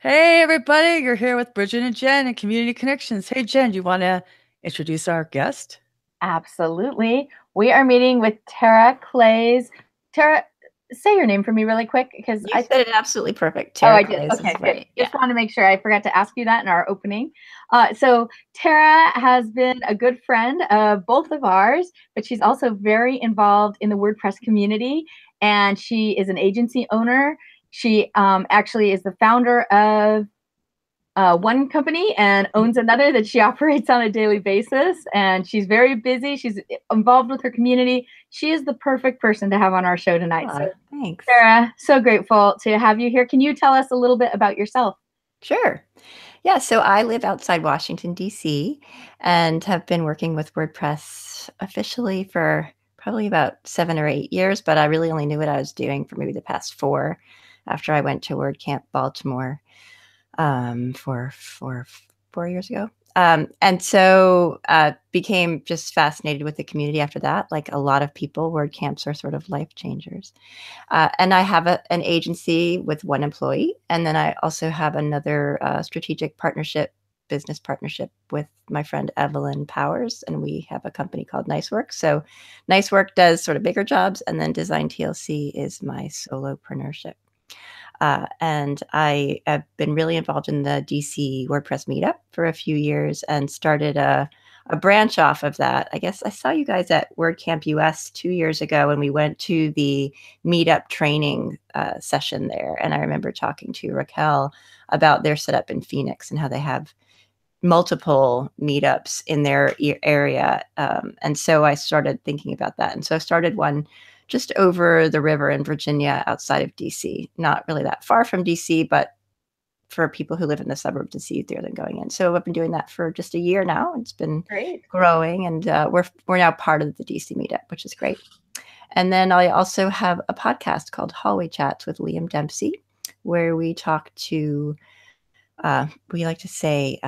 Hey, everybody, you're here with Bridget and Jen and Community Connections. Hey, Jen, do you want to introduce our guest? Absolutely. We are meeting with Tara Claeys. Tara, say your name for me really quick because You said it absolutely perfect. Oh, Tara I did. Claeys is Okay, good. great. Just Yeah. want to make sure. I forgot to ask you that in our opening. So Tara has been a good friend of both of ours, but she's also very involved in the WordPress community, and she is an agency owner. She actually is the founder of one company and owns another that she operates on a daily basis. And she's very busy. She's involved with her community. She is the perfect person to have on our show tonight. So, Thanks. Sarah, so grateful to have you here. Can you tell us a little bit about yourself? Sure. Yeah, so I live outside Washington, D.C., and have been working with WordPress officially for probably about 7 or 8 years, but I really only knew what I was doing for maybe the past 4 after I went to WordCamp Baltimore for 4 years ago. And so became just fascinated with the community after that. Like a lot of people, WordCamps are sort of life changers. And I have an agency with one employee. And then I also have another strategic business partnership with my friend Evelyn Powers. And we have a company called Nice Work. So Nice Work does sort of bigger jobs. And then Design TLC is my solopreneurship. And I have been really involved in the DC WordPress Meetup for a few years and started a branch off of that. I guess I saw you guys at WordCamp US 2 years ago when we went to the Meetup training session there. And I remember talking to Raquel about their setup in Phoenix and how they have multiple meetups in their area. And so I started thinking about that. And so I started one just over the river in Virginia outside of DC, not really that far from DC, but for people who live in the suburbs, it's easier than going in. So I've been doing that for just a year now. It's been Great. growing, and we're now part of the DC Meetup, which is great. And then I also have a podcast called Hallway Chats with Liam Dempsey, where we talk to, we like to say,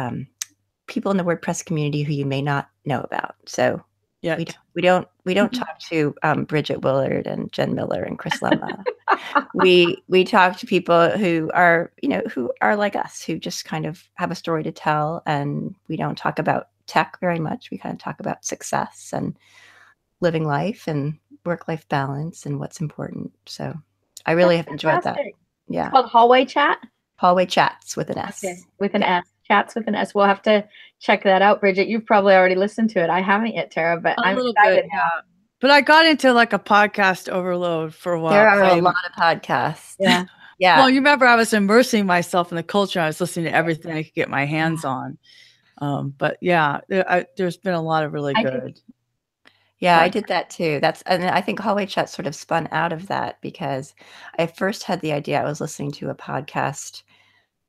people in the WordPress community who you may not know about. So Yeah, we don't talk to Bridget Willard and Jen Miller and Chris Lemma. we talk to people who are like us, who just kind of have a story to tell, and we don't talk about tech very much. We kind of talk about success and living life and work-life balance and what's important. So I really have enjoyed that. Yeah. It's called Hallway Chat. Hallway Chats with an S. Okay. With an S. Chats with an S. We'll have to check that out, Bridget. You've probably already listened to it. I haven't yet, Tara, but I'm excited now. Yeah. But I got into like a podcast overload for a while. There are a lot of podcasts. Yeah. Yeah. Well, you remember I was immersing myself in the culture. I was listening to everything I could get my hands on. But yeah, there's been a lot of really good. Yeah, I did that too. And I think Hallway Chat sort of spun out of that because I first had the idea. I was listening to a podcast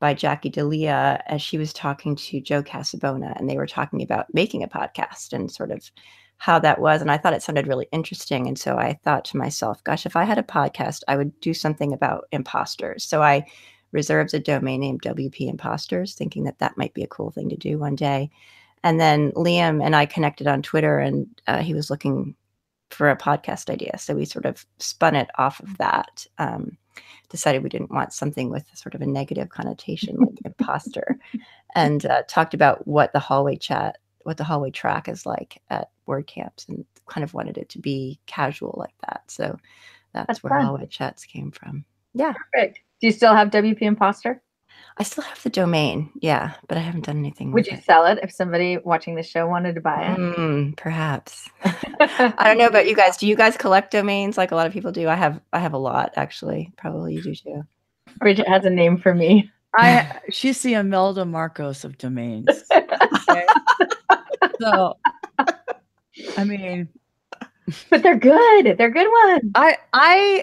by Jackie D'Elia as she was talking to Joe Casabona, and they were talking about making a podcast and sort of how that was. And I thought it sounded really interesting. And so I thought to myself, gosh, if I had a podcast, I would do something about imposters. So I reserved a domain name WP Imposters, thinking that that might be a cool thing to do one day. And then Liam and I connected on Twitter, and he was looking for a podcast idea. So we sort of spun it off of that. Decided we didn't want something with sort of a negative connotation like imposter, and talked about what the hallway track is like at WordCamps, and kind of wanted it to be casual like that. So that's where fun. Hallway Chats came from. Yeah. Perfect. Do you still have WP Imposter? I still have the domain, yeah, but I haven't done anything with it. Would you sell it if somebody watching the show wanted to buy it? Perhaps. I don't know about you guys. Do you guys collect domains like a lot of people do? I have a lot, actually. Probably you do too. Bridget has a name for me. She's the Imelda Marcos of domains. Okay? So, I mean, but they're good. They're good ones.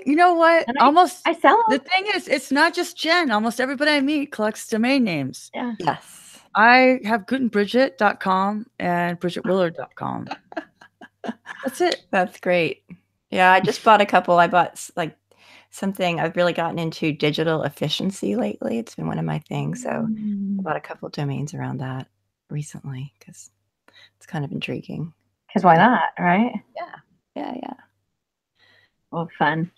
You know what? I sell them. The thing is, it's not just Jen. Almost everybody I meet collects domain names. Yeah. Yes. I have gutenbridget.com and bridgetwillard.com. That's it. That's great. Yeah, I just bought a couple. I bought like something. I've really gotten into digital efficiency lately. It's been one of my things. So I bought a couple of domains around that recently because it's kind of intriguing. Because why not, right? Yeah. Oh, fun.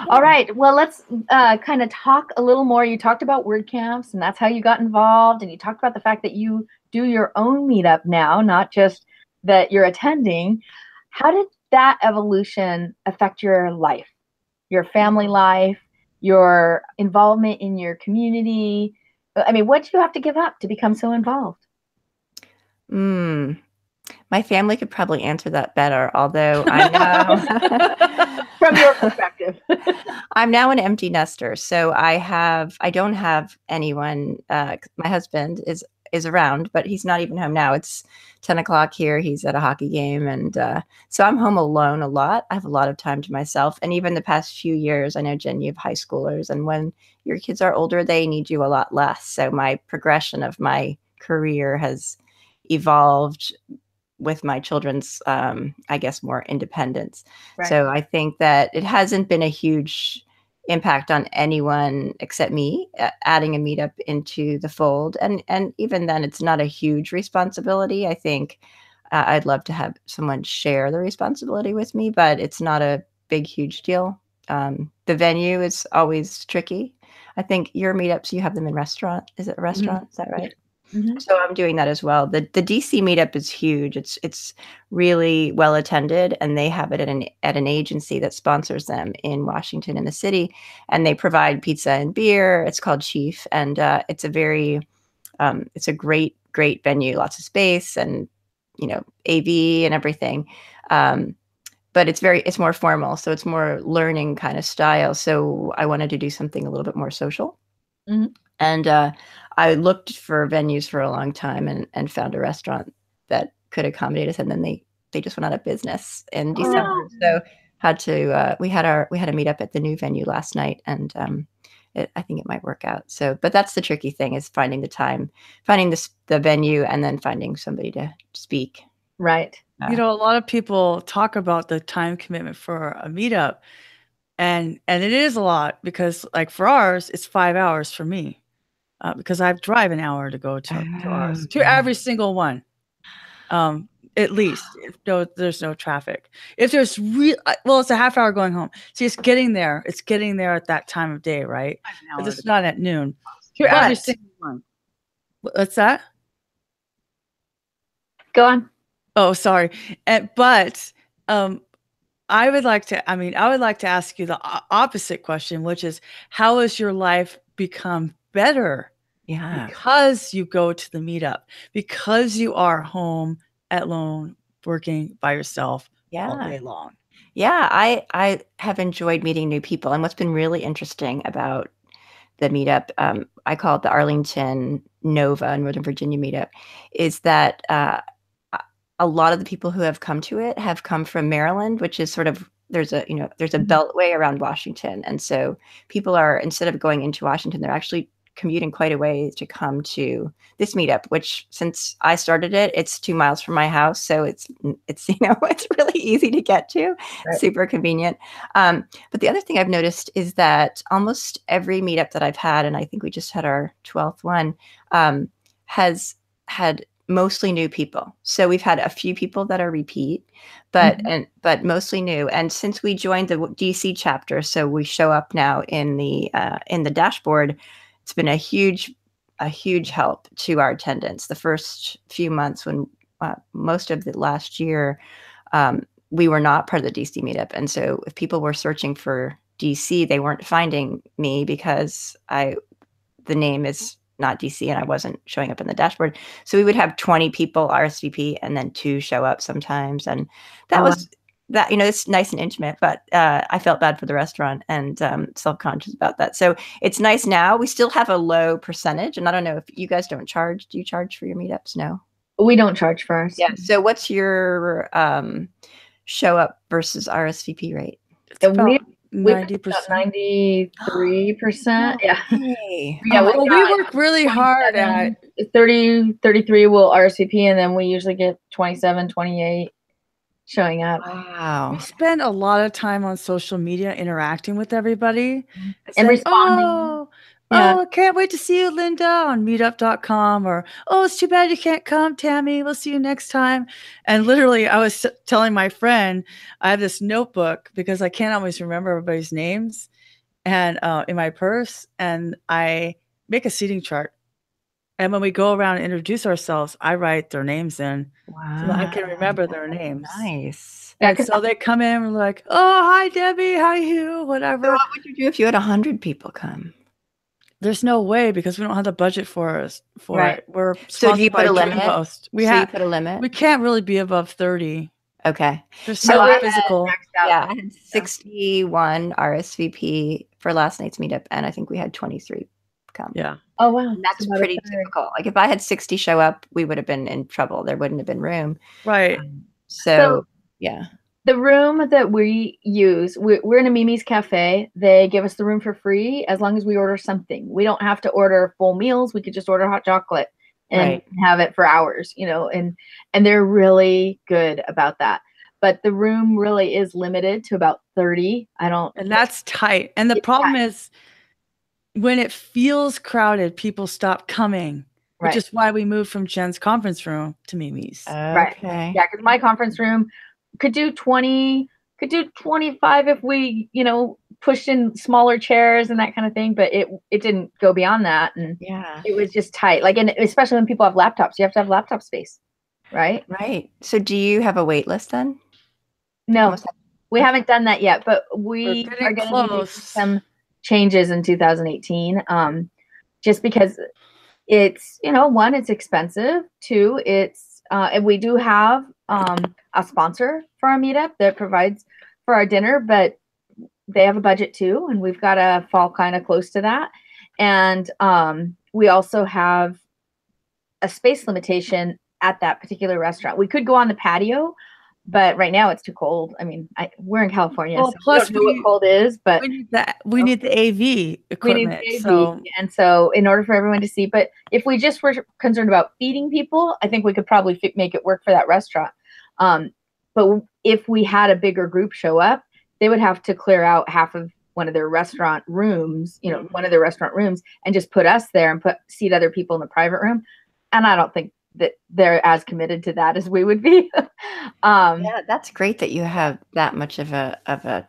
All right. Well, let's kind of talk a little more. You talked about WordCamps, and that's how you got involved. And you talked about the fact that you do your own meetup now, not just that you're attending. How did that evolution affect your life, your family life, your involvement in your community? I mean, what do you have to give up to become so involved? My family could probably answer that better, although I know from your perspective. I'm now an empty nester, so I don't have anyone. My husband is around, but he's not even home now. It's 10 o'clock here. He's at a hockey game, and so I'm home alone a lot. I have a lot of time to myself, and even the past few years, I know, Jen, you have high schoolers, and when your kids are older, they need you a lot less. So my progression of my career has evolved with my children's, I guess, more independence. Right. So I think that it hasn't been a huge impact on anyone except me, adding a meetup into the fold. And even then, it's not a huge responsibility. I think I'd love to have someone share the responsibility with me, but it's not a big, huge deal. The venue is always tricky. I think your meetups, you have them in restaurant. Is it a restaurant? Is that right? Mm-hmm. So I'm doing that as well. The DC meetup is huge. It's really well attended, and they have it at an agency that sponsors them in Washington in the city, and they provide pizza and beer. It's called Chief, and it's a very it's a great venue, lots of space, and AV and everything. But it's more formal, so it's more learning kind of style. So I wanted to do something a little bit more social. Mm-hmm. And I looked for venues for a long time and found a restaurant that could accommodate us. And then they just went out of business in December. So we had a meetup at the new venue last night, and I think it might work out. So, but that's the tricky thing, is finding the time, finding the venue, and then finding somebody to speak. Right. A lot of people talk about the time commitment for a meetup, and it is a lot, because like for ours, it's 5 hours for me, because I drive an hour to go to ours, to every single one, at least, if there's no traffic. If there's it's a half hour going home. See, it's getting there at that time of day, right? But it's not at noon. To every single one. What's that? Go on. Oh, sorry. But I would like to ask you the opposite question, which is, how has your life become better? Yeah. Because you go to the meetup, because you are home alone, working by yourself all day long. Yeah, I have enjoyed meeting new people. And what's been really interesting about the meetup, I call it the Arlington Nova, Northern Virginia meetup, is that a lot of the people who have come to it have come from Maryland, which is sort of, there's a beltway around Washington. And so people are, instead of going into Washington, they're actually commuting quite a way to come to this meetup, which, since I started it, it's 2 miles from my house. So it's it's really easy to get to, right. Super convenient. But the other thing I've noticed is that almost every meetup that I've had, and I think we just had our 12th one, has had mostly new people. So we've had a few people that are repeat, but mostly new. And since we joined the DC chapter, so we show up now in the dashboard, it's been a huge help to our attendance. The first few months, when most of the last year, we were not part of the DC meetup. And so if people were searching for DC, they weren't finding me, because the name is not DC and I wasn't showing up in the dashboard. So we would have 20 people RSVP and then 2 show up sometimes. And that was that, it's nice and intimate, but I felt bad for the restaurant and self-conscious about that. So it's nice now. We still have a low percentage. And I don't know if you guys don't charge. Do you charge for your meetups? No. We don't charge for ours. Yeah. So what's your show up versus RSVP rate? It's about 90%. 93%. Yeah. Hey. We work really hard at 30, 33 will RSVP, and then we usually get 27, 28 showing up. Wow. We spend a lot of time on social media interacting with everybody and responding. Yeah. Oh, I can't wait to see you, Linda, on meetup.com, or, oh, it's too bad you can't come, Tammy. We'll see you next time. And literally, I was telling my friend, I have this notebook because I can't always remember everybody's names and in my purse, and I make a seating chart. And when we go around and introduce ourselves, I write their names in so that I can remember their names. Nice. Yeah, And so they come in and we're like, oh, hi, Debbie. Hi, Hugh. So Whatever. what would you do if you had 100 people come? There's no way because we don't have the budget for it. We're So do you sponsored put by a limit? Dreamhost. You put a limit? We can't really be above 30. Okay. There's So no I physical. Yeah, I had 61 RSVP for last night's meetup, and I think we had 23 come. Yeah. Oh, wow. And that's pretty typical. Like if I had 60 show up, we would have been in trouble. There wouldn't have been room. Right. So yeah. The room that we use, we're in a Mimi's Cafe. They give us the room for free as long as we order something. We don't have to order full meals. We could just order hot chocolate and have it for hours, you know, and they're really good about that. But the room really is limited to about 30. And that's tight. And the problem is when it feels crowded, people stop coming, which is why we moved from Jen's conference room to Mimi's. Okay. Yeah, because my conference room could do 20, could do 25 if we, you know, pushed in smaller chairs and that kind of thing. But it didn't go beyond that. And it was just tight. Like, and especially when people have laptops, you have to have laptop space. Right. Right. So do you have a wait list then? No, we haven't done that yet, but we are going to be making some changes in 2018. Just because it's, you know, one, it's expensive. Two, it's, and we do have a sponsor for our meetup that provides for our dinner, but they have a budget too, and we've got to fall kind of close to that. And we also have a space limitation at that particular restaurant. We could go on the patio, but right now it's too cold. I mean, we're in California, so plus we don't know what cold is, but we need the AV equipment. And so in order for everyone to see, but if we just were concerned about feeding people, I think we could probably make it work for that restaurant. But if we had a bigger group show up, they would have to clear out half of one of their restaurant rooms, you know, one of their restaurant rooms, and just put us there and seat other people in the private room. And I don't think that they're as committed to that as we would be. Yeah, that's great that you have that much of a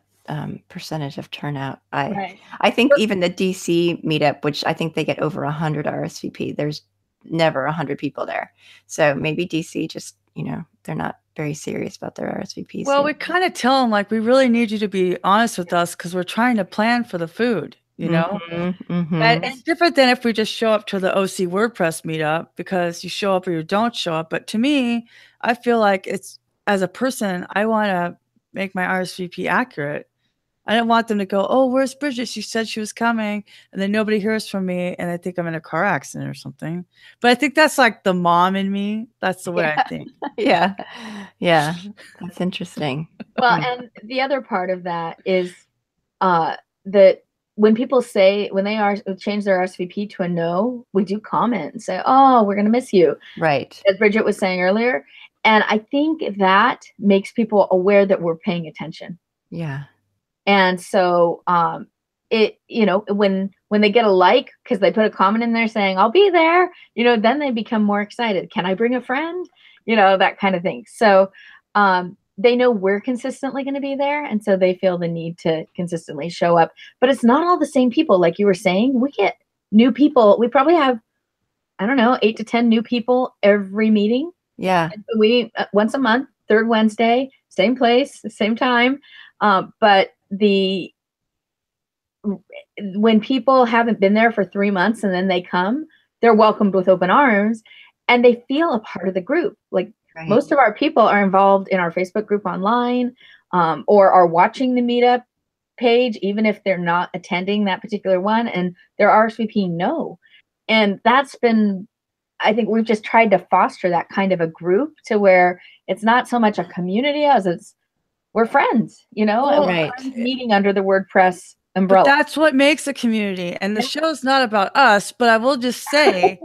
percentage of turnout. I think even the DC meetup, which I think they get over 100 RSVP, there's never 100 people there. So maybe DC just, you know, they're not very serious about their RSVPs. Well, we kind of tell them, like, we really need you to be honest with us because we're trying to plan for the food, you know? And it's different than if we just show up to the OC WordPress meetup, because you show up or you don't show up. But to me, I feel like it's, as a person, I want to make my RSVP accurate. I don't want them to go, oh, where's Bridget? She said she was coming, and then nobody hears from me, and I think I'm in a car accident or something. But I think that's like the mom in me. That's the way I think. Yeah, that's interesting. Well, and the other part of that is that when people say, when they change their RSVP to a no, we do comment and say, oh, we're going to miss you. Right. As Bridget was saying earlier. And I think that makes people aware that we're paying attention. Yeah. And so it, you know, when they get a like, because they put a comment in there saying, I'll be there, you know, then they become more excited. Can I bring a friend? You know, that kind of thing. So they know we're consistently going to be there. And so they feel the need to consistently show up. But it's not all the same people. Like you were saying, we get new people. We probably have, I don't know, 8 to 10 new people every meeting. Yeah. We once a month, third Wednesday, same place, same time. But when people haven't been there for 3 months and then they come, they're welcomed with open arms and they feel a part of the group. Like most of our people are involved in our Facebook group online, or are watching the meetup page, even if they're not attending that particular one, and they're RSVP no. And that's been, I think we've just tried to foster that kind of a group to where it's not so much a community as we're friends, you know, and we're friends meeting under the WordPress umbrella. But that's what makes a community. And the show's not about us, but I will just say,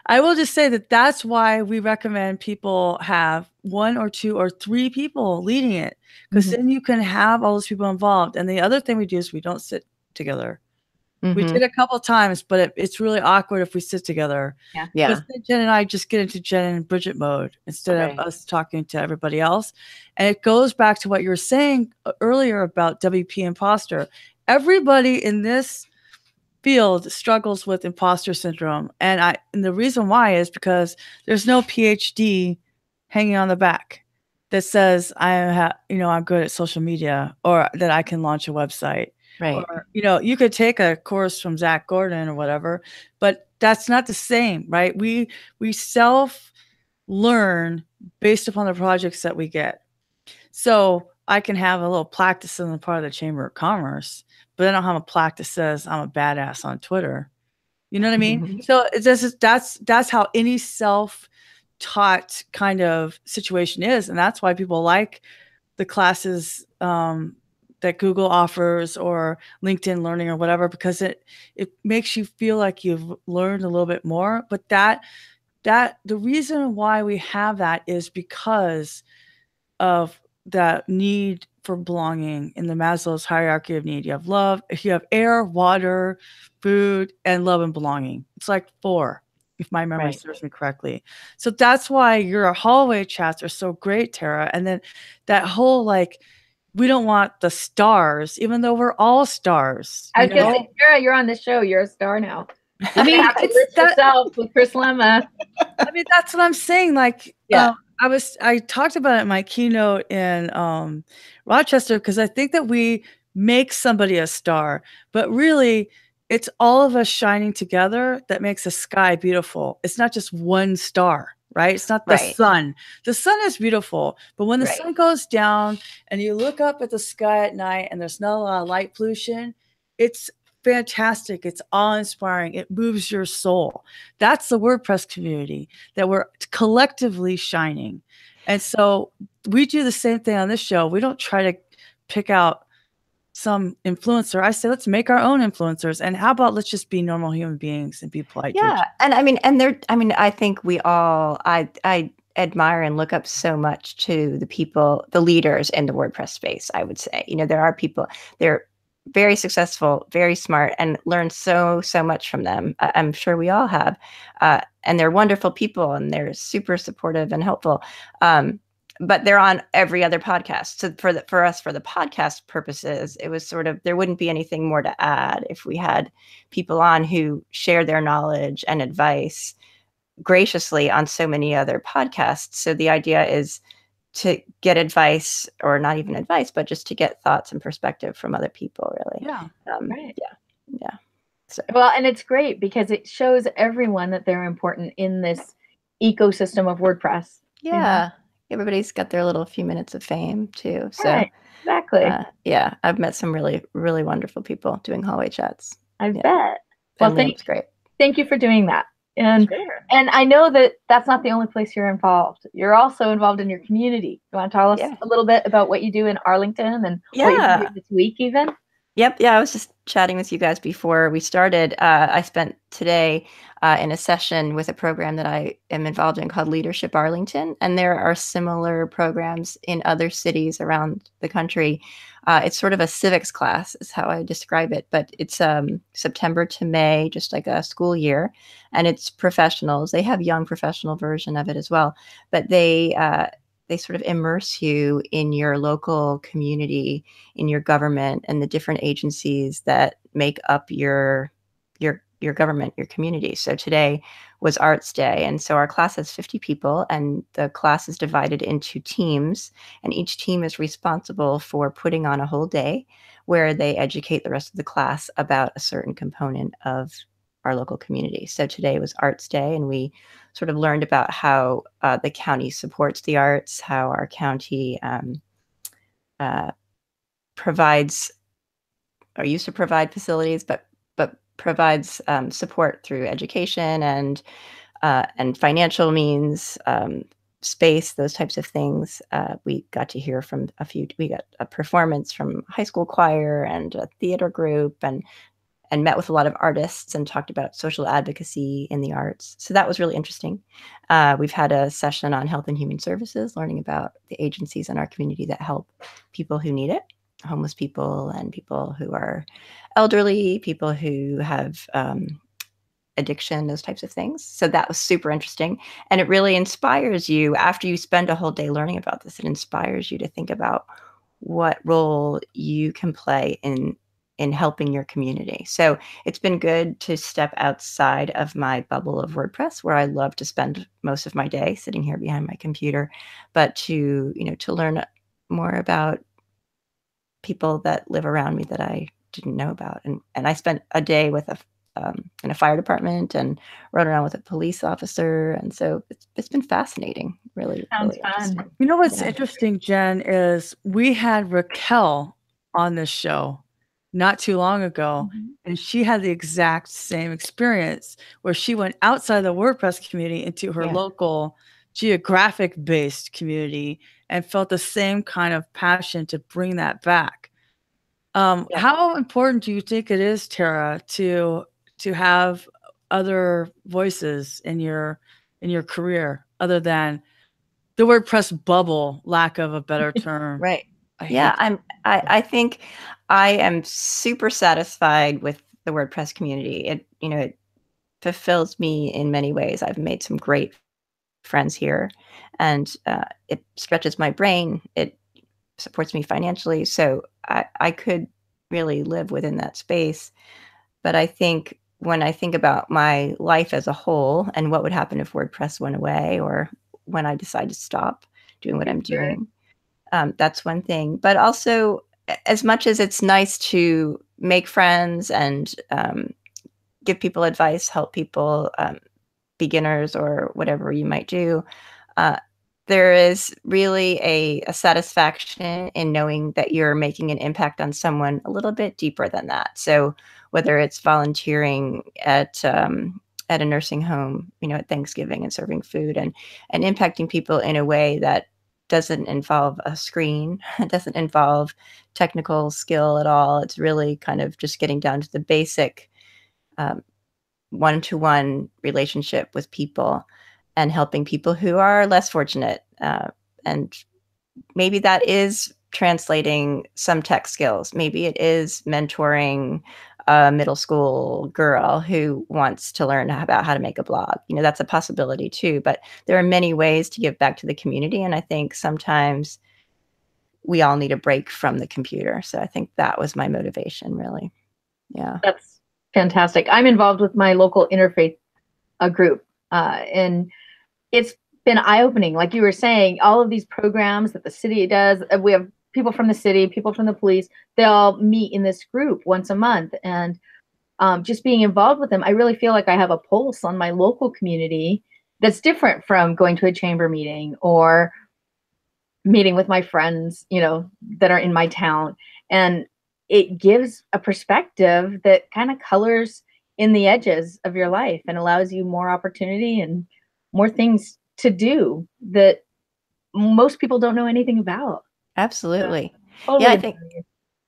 that that's why we recommend people have 1 or 2 or 3 people leading it, because then you can have all those people involved. And the other thing we do is we don't sit together. We did a couple times, but it's really awkward if we sit together. Yeah. Because then Jen and I just get into Jen and Bridget mode instead of us talking to everybody else. And it goes back to what you were saying earlier about WP imposter. Everybody in this field struggles with imposter syndrome. And the reason why is because there's no PhD hanging on the back that says I'm good at social media, or that I can launch a website. Right. Or, you could take a course from Zach Gordon or whatever, but that's not the same, right? We self-learn based upon the projects that we get. So I can have a little plaque that says I'm part of the Chamber of Commerce, but I don't have a plaque that says I'm a badass on Twitter. You know what I mean? So that's how any self-taught kind of situation is. And that's why people like the classes that Google offers, or LinkedIn Learning, or whatever, because it makes you feel like you've learned a little bit more. But that the reason why we have that is because of that need for belonging in the Maslow's hierarchy of need. You have love, you have air, water, food, and love and belonging. It's like 4, if my memory serves me correctly. So that's why your hallway chats are so great, Tara. And then that whole, like, we don't want the stars, even though we're all stars. I was gonna say, Tara, you're on this show. You're a star now. I mean, it's yourself with Chris Lemma. I mean, that's what I'm saying. Like, I talked about it in my keynote in Rochester, because I think that we make somebody a star, but really it's all of us shining together that makes the sky beautiful. It's not just one star, right? It's not the sun. The sun is beautiful, but when the sun goes down and you look up at the sky at night and there's not a lot of light pollution, it's fantastic. It's awe-inspiring. It moves your soul. That's the WordPress community, that we're collectively shining. And so we do the same thing on this show. We don't try to pick out some influencer. I say, let's make our own influencers. And how about let's just be normal human beings and be polite. Yeah. And I think we all, I admire and look up so much to the people, the leaders in the WordPress space, I would say. There are people, they're very successful, very smart, and learn so much from them. I'm sure we all have. And they're wonderful people, and they're super supportive and helpful. But they're on every other podcast. So for us, for the podcast purposes, it was sort of, there wouldn't be anything more to add if we had people on who share their knowledge and advice graciously on so many other podcasts. So the idea is to get advice, or not even advice, but just to get thoughts and perspective from other people, really. Yeah. Yeah. So. Well, and it's great because it shows everyone that they're important in this ecosystem of WordPress. Yeah. Everybody's got their little few minutes of fame too. So exactly. Yeah, I've met some really, really wonderful people doing hallway chats. I bet. Well, great. Thank you for doing that. And I know that that's not the only place you're involved. You're also involved in your community. You want to tell us a little bit about what you do in Arlington and what you're doing this week even? Yep. Yeah, I was just chatting with you guys before we started. I spent today in a session with a program that I am involved in called Leadership Arlington. And there are similar programs in other cities around the country. It's sort of a civics class is how I describe it, but it's September to May, just like a school year. And it's professionals. They have young professional version of it as well, but they sort of immerse you in your local community, in your government, and the different agencies that make up your government, your community. So today was Arts Day. And so our class has 50 people, and the class is divided into teams, and each team is responsible for putting on a whole day where they educate the rest of the class about a certain component of our local community. So today was Arts Day, and we sort of learned about how the county supports the arts, how our county provides, or used to provide facilities, but provides support through education and financial means, space, those types of things. We got to hear from we got a performance from high school choir and a theater group, and met with a lot of artists and talked about social advocacy in the arts. So that was really interesting. We've had a session on health and human services, learning about the agencies in our community that help people who need it. homeless people and people who are elderly, people who have addiction, those types of things. So that was super interesting. And it really inspires you after you spend a whole day learning about this. It inspires you to think about what role you can play in helping your community. So it's been good to step outside of my bubble of WordPress, where I love to spend most of my day sitting here behind my computer, but to, to learn more about people that live around me that I didn't know about. And I spent a day with in a fire department and rode around with a police officer. And so it's been fascinating, really, Sounds really fun. interesting. You know what's Yeah. interesting, Jen, is we had Raquel on this show not too long ago, and she had the exact same experience where she went outside the WordPress community into her Yeah. local geographic-based community and felt the same kind of passion to bring that back. Yeah. How important do you think it is, Tara, to have other voices in your career other than the WordPress bubble, lack of a better term? Right. I Yeah, hate I think I am super satisfied with the WordPress community. It fulfills me in many ways. I've made some great friends here, and it stretches my brain. It supports me financially. So I could really live within that space. But I think when I think about my life as a whole and what would happen if WordPress went away, or when I decide to stop doing what I'm doing, that's one thing. But also, as much as it's nice to make friends and give people advice, help people, beginners or whatever you might do, uh, there is really a satisfaction in knowing that you're making an impact on someone a little bit deeper than that. So whether it's volunteering at a nursing home, at Thanksgiving and serving food and impacting people in a way that doesn't involve a screen, it doesn't involve technical skill at all. It's really kind of just getting down to the basic one-to-one relationship with people and helping people who are less fortunate. And maybe that is translating some tech skills. Maybe it is mentoring a middle school girl who wants to learn about how to make a blog. That's a possibility too. But there are many ways to give back to the community. And I think sometimes we all need a break from the computer. So I think that was my motivation, really. Yeah. That's fantastic. I'm involved with my local interfaith group, and it's been eye-opening. Like you were saying, all of these programs that the city does, we have people from the city, people from the police, they all meet in this group once a month. And just being involved with them, I really feel like I have a pulse on my local community that's different from going to a chamber meeting or meeting with my friends, that are in my town. And it gives a perspective that kind of colors in the edges of your life and allows you more opportunity and more things to do that most people don't know anything about. Absolutely. Totally. Yeah, I think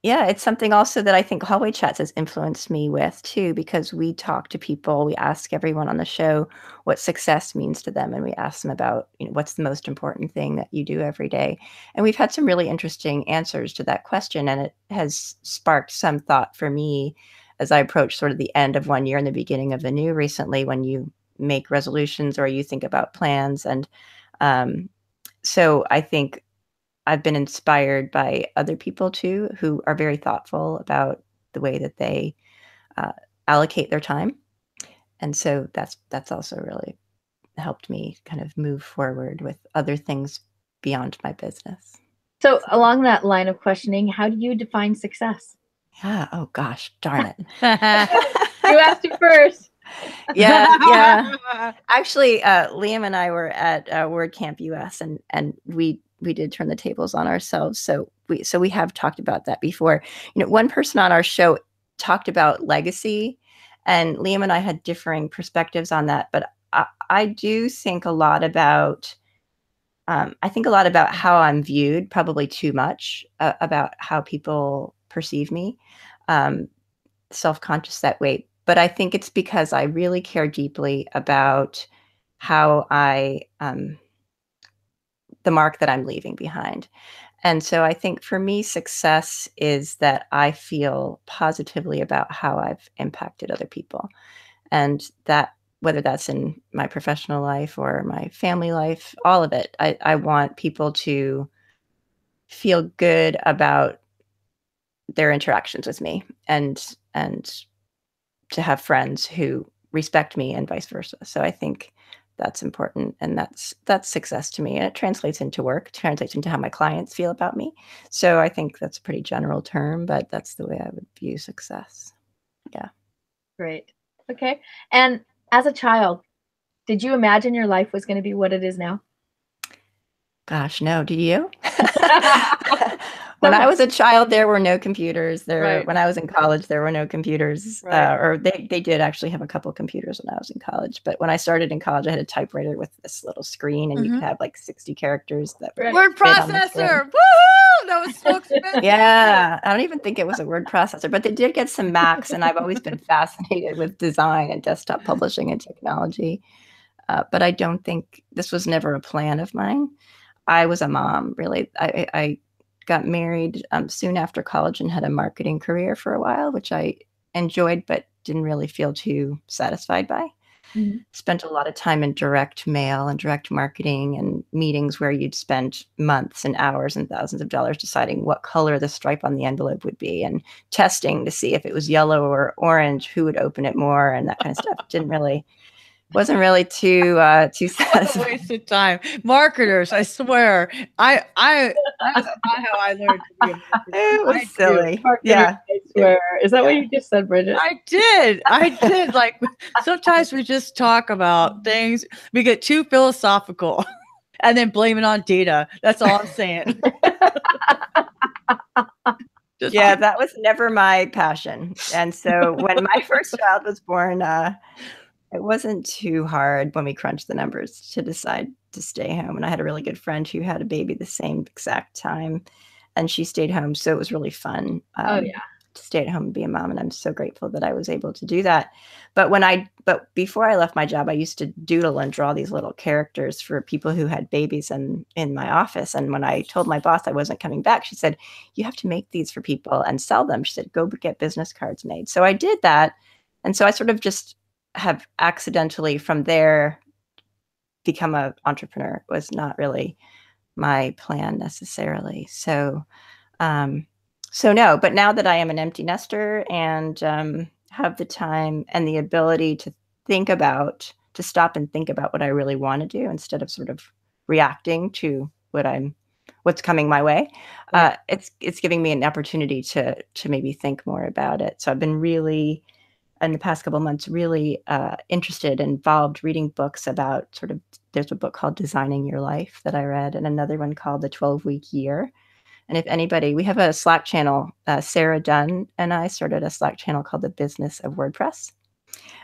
it's something also that I think Hallway Chats has influenced me with too, because we talk to people, we ask everyone on the show what success means to them, and we ask them about, what's the most important thing that you do every day. And we've had some really interesting answers to that question, and it has sparked some thought for me as I approach sort of the end of one year and the beginning of the new recently, when you make resolutions or you think about plans. And so I think I've been inspired by other people too, who are very thoughtful about the way that they allocate their time. And so that's also really helped me kind of move forward with other things beyond my business. So along that line of questioning, how do you define success? Yeah. Oh gosh, darn it. You asked it first. Yeah. Actually, Liam and I were at WordCamp US, and we did turn the tables on ourselves. So we have talked about that before. One person on our show talked about legacy, and Liam and I had differing perspectives on that. But I do think a lot about how I'm viewed, probably too much about how people perceive me, self-conscious that way. But I think it's because I really care deeply about how the mark that I'm leaving behind. And so I think for me, success is that I feel positively about how I've impacted other people. And that, whether that's in my professional life or my family life, all of it, I want people to feel good about their interactions with me, and to have friends who respect me and vice versa. So I think that's important, and that's success to me, and it translates into work, translates into how my clients feel about me. So I think that's a pretty general term, but that's the way I would view success. Yeah. Great. Okay. And as a child, did you imagine your life was going to be what it is now? Gosh, no. Do you? When I was a child, there were no computers. Right. When I was in college, there were no computers. Right. Or they did actually have a couple of computers when I was in college. But when I started in college, I had a typewriter with this little screen, and you could have like 60 characters that Right. Word fit on the screen. processor. Woohoo! That was so expensive. Yeah, I don't even think it was a word processor, but they did get some Macs, and I've always been fascinated with design and desktop publishing and technology. But I don't think this was never a plan of mine. I was a mom, really. I got married soon after college and had a marketing career for a while, which I enjoyed, but didn't really feel too satisfied by. Mhm. Spent a lot of time in direct mail and direct marketing and meetings where you'd spend months and hours and thousands of dollars deciding what color the stripe on the envelope would be, and testing to see if it was yellow or orange, who would open it more, and that kind of stuff. Wasn't really too What a satisfying. waste of time. Marketers, I swear. That's not how I learned to be a marketer. It was I do. silly. Marketer, Yeah. I swear. Is that what you just said, Bridget? I did. Like, sometimes we just talk about things, we get too philosophical and then blame it on data. That's all I'm saying. Just Yeah, that was never my passion. And so when my first child was born, it wasn't too hard when we crunched the numbers to decide to stay home. And I had a really good friend who had a baby the same exact time, and she stayed home. So it was really fun Oh, yeah. to stay at home and be a mom. And I'm so grateful that I was able to do that. But before I left my job, I used to doodle and draw these little characters for people who had babies in my office. And when I told my boss I wasn't coming back, she said, "You have to make these for people and sell them." She said, "Go get business cards made." So I did that. And so I sort of just have accidentally from there become an entrepreneur. It was not really my plan necessarily. So no, but now that I am an empty nester and have the time and the ability to stop and think about what I really want to do instead of sort of reacting to what's coming my way, it's giving me an opportunity to maybe think more about it. So I've been really, in the past couple of months, really interested, involved, reading books about there's a book called Designing Your Life that I read, and another one called The 12-Week Year. And if anybody, we have a Slack channel, Sarah Dunn and I started a Slack channel called The Business of WordPress.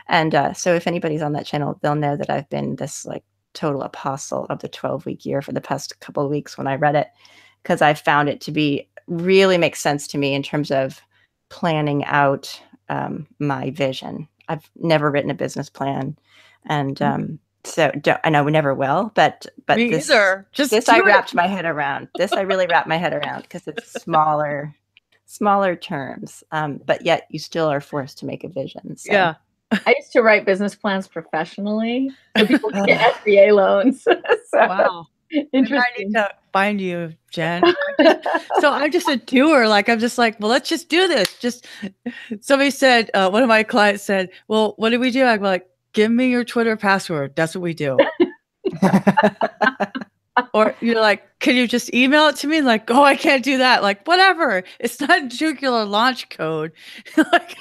And so if anybody's on that channel, they'll know that I've been this like total apostle of the 12-week year for the past couple of weeks when I read it, because I found it to be really makes sense to me in terms of planning out my vision. I've never written a business plan, and so I know we never will. But me this either. Just this do I it. wrapped my head around. This I really wrapped my head around because it's smaller terms, but yet you still are forced to make a vision. So. Yeah. I used to write business plans professionally so people could get SBA loans. So, Wow. Maybe I interesting. need to find you, Jen. So I'm just a doer. Like, I'm just like, well, let's just do this. Just somebody said, one of my clients said, well, what do we do? I'm like, give me your Twitter password. That's what we do. Or you're like, can you just email it to me? Like, oh, I can't do that. Like, whatever. It's not nuclear launch code. Like,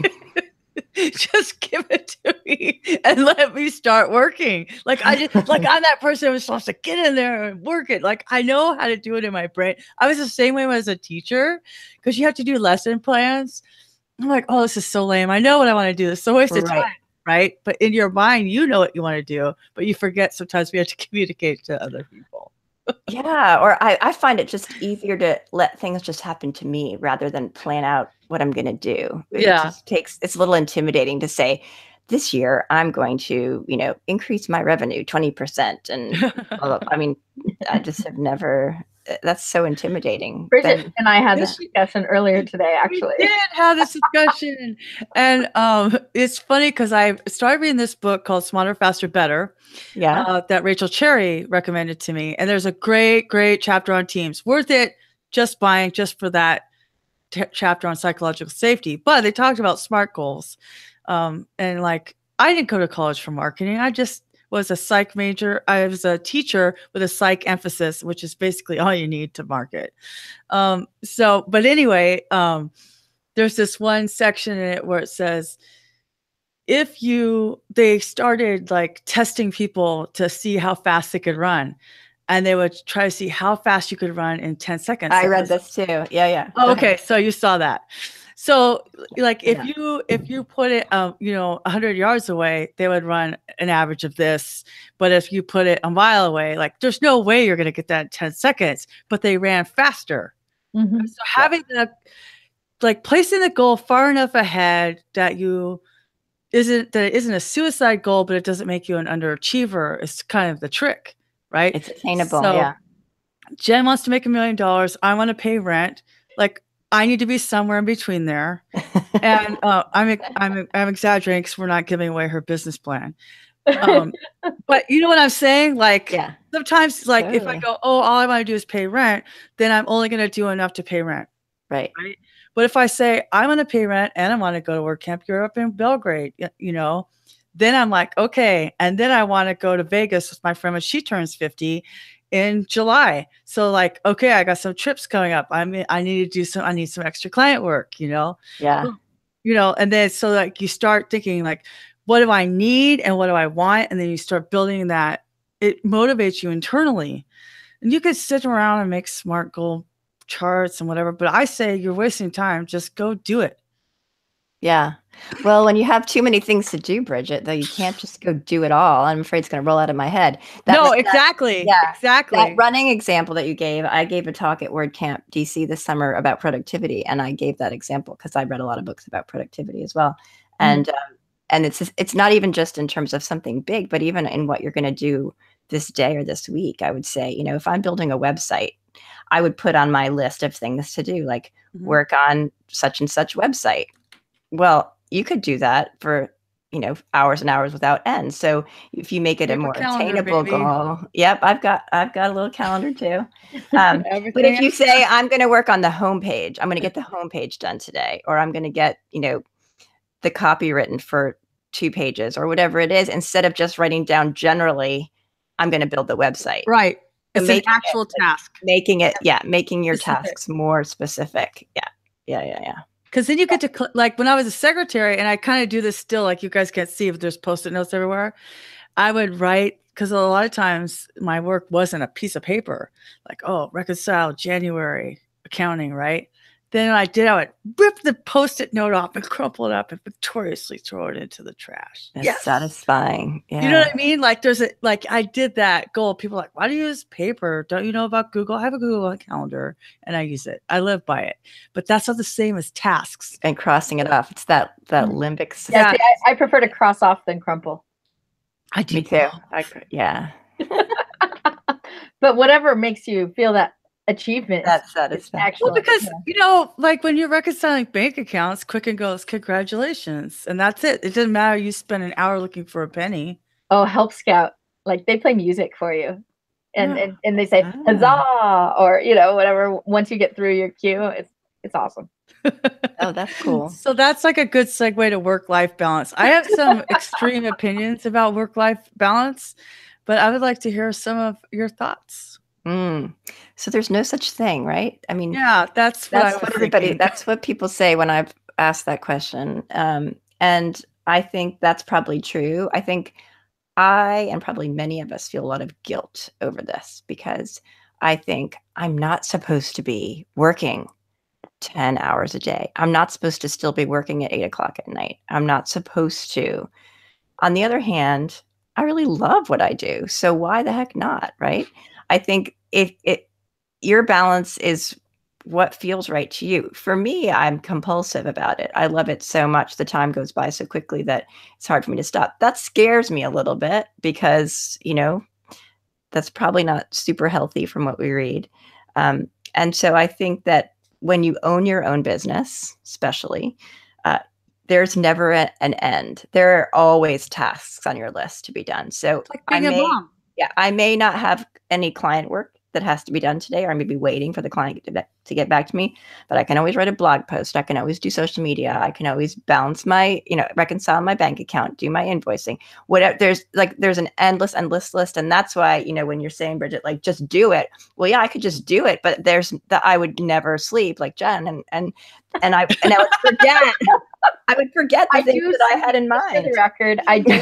just give it to me and let me start working. Like, I'm that person who's supposed to get in there and work it. Like, I know how to do it in my brain. I was the same way as a teacher, because you have to do lesson plans. I'm like, oh, this is so lame. I know what I want to do. It's a waste of time, right? But in your mind, you know what you want to do, but you forget sometimes we have to communicate to other people. Yeah, or I find it just easier to let things just happen to me rather than plan out what I'm going to do. It's a little intimidating to say, this year I'm going to, increase my revenue 20%. And I mean, I just have never, that's so intimidating. Bridget and I had this discussion earlier today, actually. We did have this discussion. And it's funny because I started reading this book called Smarter, Faster, Better. Yeah. That Rachel Cherry recommended to me. And there's a great, great chapter on teams. Worth it just buying just for that chapter on psychological safety. But they talked about SMART goals. And like, I didn't go to college for marketing. I just was a psych major. I was a teacher with a psych emphasis, which is basically all you need to market. But anyway, there's this one section in it where it says, they started like testing people to see how fast they could run. And they would try to see how fast you could run in 10 seconds. I read this too. Yeah, yeah. Oh, okay, so you saw that. So like if you put it 100 yards away, they would run an average of this. But if you put it a mile away, like there's no way you're going to get that in 10 seconds, but they ran faster. So having placing the goal far enough ahead that it isn't a suicide goal, but it doesn't make you an underachiever is kind of the trick, right? It's attainable. So, yeah. Jen wants to make $1 million. I want to pay rent. Like I need to be somewhere in between there. And I'm exaggerating because we're not giving away her business plan. But you know what I'm saying? Like sometimes like if I go, all I want to do is pay rent, then I'm only going to do enough to pay rent. Right. But if I say I want to pay rent and I want to go to WordCamp Europe in Belgrade, then I'm like, okay. And then I want to go to Vegas with my friend when she turns 50 in July. So like, okay, I got some trips coming up. I need some extra client work, Yeah. And then, so like you start thinking like, what do I need and what do I want? And then you start building that. It motivates you internally. And you could sit around and make SMART goal charts and whatever, but I say you're wasting time. Just go do it. Yeah. Well, when you have too many things to do, Bridget, though, you can't just go do it all. I'm afraid it's going to roll out of my head. Exactly. Exactly. That running example that you gave, I gave a talk at WordCamp DC this summer about productivity. And I gave that example because I read a lot of books about productivity as well. And it's not even just in terms of something big, but even in what you're going to do this day or this week. I would say, if I'm building a website, I would put on my list of things to do, like work on such and such website. Well, you could do that for, hours and hours without end. So if you make it a more attainable goal, I've got a little calendar too. But if you say, I'm going to work on the homepage, I'm going to get the homepage done today, or I'm going to get, the copy written for 2 pages or whatever it is, instead of just writing down generally, I'm going to build the website. Right. It's an actual task. Making your tasks more specific. Yeah. Because then you get to, like when I was a secretary, and I kind of do this still, like you guys can't see if there's Post-it notes everywhere. I would write, because a lot of times my work wasn't a piece of paper, like, reconcile January accounting, right? Then I would rip the Post-it note off and crumple it up and victoriously throw it into the trash. That's satisfying. Yeah. You know what I mean? Like I did that goal. People are like, why do you use paper? Don't you know about Google? I have a Google Calendar and I use it. I live by it. But that's not the same as tasks. And crossing it off. It's that limbic system. Yeah, I prefer to cross off than crumple. I do too. Yeah. But whatever makes you feel that achievement, that's satisfying. Well, because like when you're reconciling bank accounts, Quicken goes, congratulations, and that's it. It doesn't matter you spend an hour looking for a penny. Oh, Help Scout, like they play music for you, and they say huzzah, or whatever. Once you get through your queue, it's awesome. Oh, that's cool. So that's like a good segue to work-life balance. I have some extreme opinions about work-life balance, but I would like to hear some of your thoughts. So there's no such thing, right? I mean, that's what people say when I've asked that question. And I think that's probably true. I think I, and probably many of us, feel a lot of guilt over this, because I think I'm not supposed to be working 10 hours a day. I'm not supposed to still be working at 8 o'clock at night. I'm not supposed to. On the other hand, I really love what I do. So why the heck not, right? I think your balance is what feels right to you. For me, I'm compulsive about it. I love it so much. The time goes by so quickly that it's hard for me to stop. That scares me a little bit because, that's probably not super healthy from what we read. And so I think that when you own your own business, especially, there's never an end. There are always tasks on your list to be done. So It's like being a mom. I may not have any client work that has to be done today, or I may be waiting for the client to get back to me, but I can always write a blog post. I can always do social media. I can always balance my, reconcile my bank account, do my invoicing, whatever. There's an endless list. And that's why, when you're saying, Bridget, like, just do it. Well, yeah, I could just do it, but I would never sleep like Jen. And I would forget. I would forget the things that I had in mind. For the record, I do.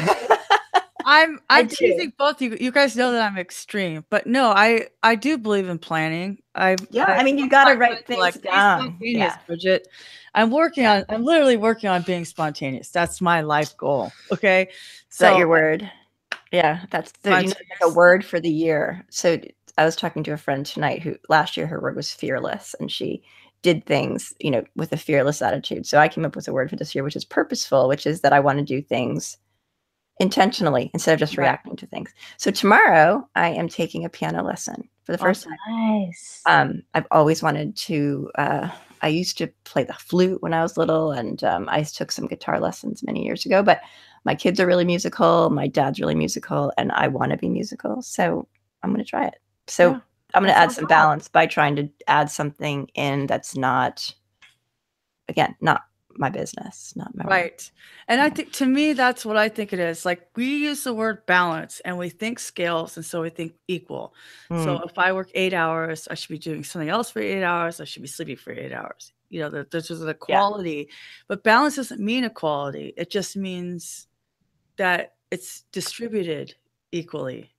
I'm teasing both you. You guys know that I'm extreme, but no, I do believe in planning. I mean, you got to write things down. Spontaneous, Bridget. I'm literally working on being spontaneous. That's my life goal. Okay. Is that your word? Yeah. That's like a word for the year. So I was talking to a friend tonight who last year her word was fearless, and she did things, with a fearless attitude. So I came up with a word for this year, which is purposeful, which is that I want to do things intentionally instead of just reacting to things. So tomorrow I am taking a piano lesson for the first time. Nice. I've always wanted to, I used to play the flute when I was little, and I took some guitar lessons many years ago, but my kids are really musical. My dad's really musical, and I want to be musical. So I'm going to try it. So I'm going to add some balance by trying to add something in that's not, again, not my business, not my right. And I think, to me, that's what I think it is. Like, we use the word balance and we think scales, and so we think equal. So if I work 8 hours, I should be doing something else for 8 hours. I should be sleeping for 8 hours. This is the quality, but balance doesn't mean equality. It just means that it's distributed equally.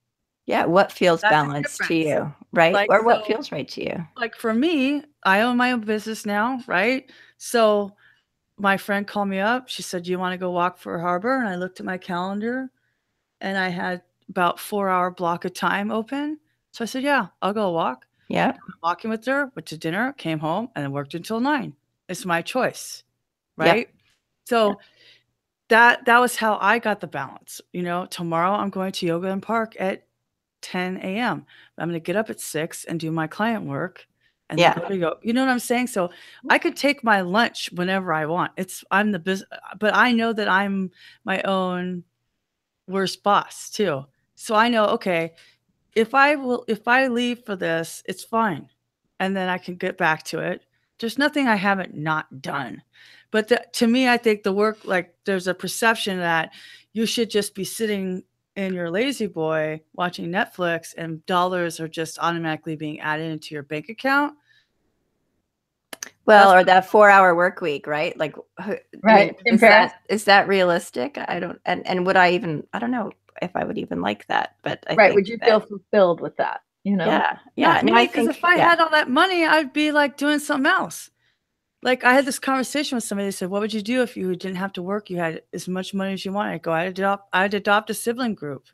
Yeah, what feels balanced to you, right? Or what feels right to you. Like, for me, I own my own business now, right? So my friend called me up. She said, "Do you want to go walk for harbor?" And I looked at my calendar, and I had about 4-hour block of time open. So I said, "Yeah, I'll go walk." Yeah. Walking with her, went to dinner, came home, and then worked until 9. It's my choice, right? So that was how I got the balance. Tomorrow I'm going to Yoga and Park at 10 a.m. I'm going to get up at 6 and do my client work. And then go. You know what I'm saying? So I could take my lunch whenever I want. I'm the business, but I know that I'm my own worst boss too. So I know, okay, if I leave for this, it's fine. And then I can get back to it. There's nothing I haven't not done. But to me, I think the work, like, there's a perception that you should just be sitting in your lazy boy watching Netflix and dollars are just automatically being added into your bank account. Well, or that 4-hour work week, right? Like, right. Is that realistic? I don't know if I would even like that, but I think would you feel fulfilled with that? Yeah. Because if I had all that money, I'd be like doing something else. Like, I had this conversation with somebody. They said, "What would you do if you didn't have to work? You had as much money as you wanted." I go, "I'd adopt a sibling group."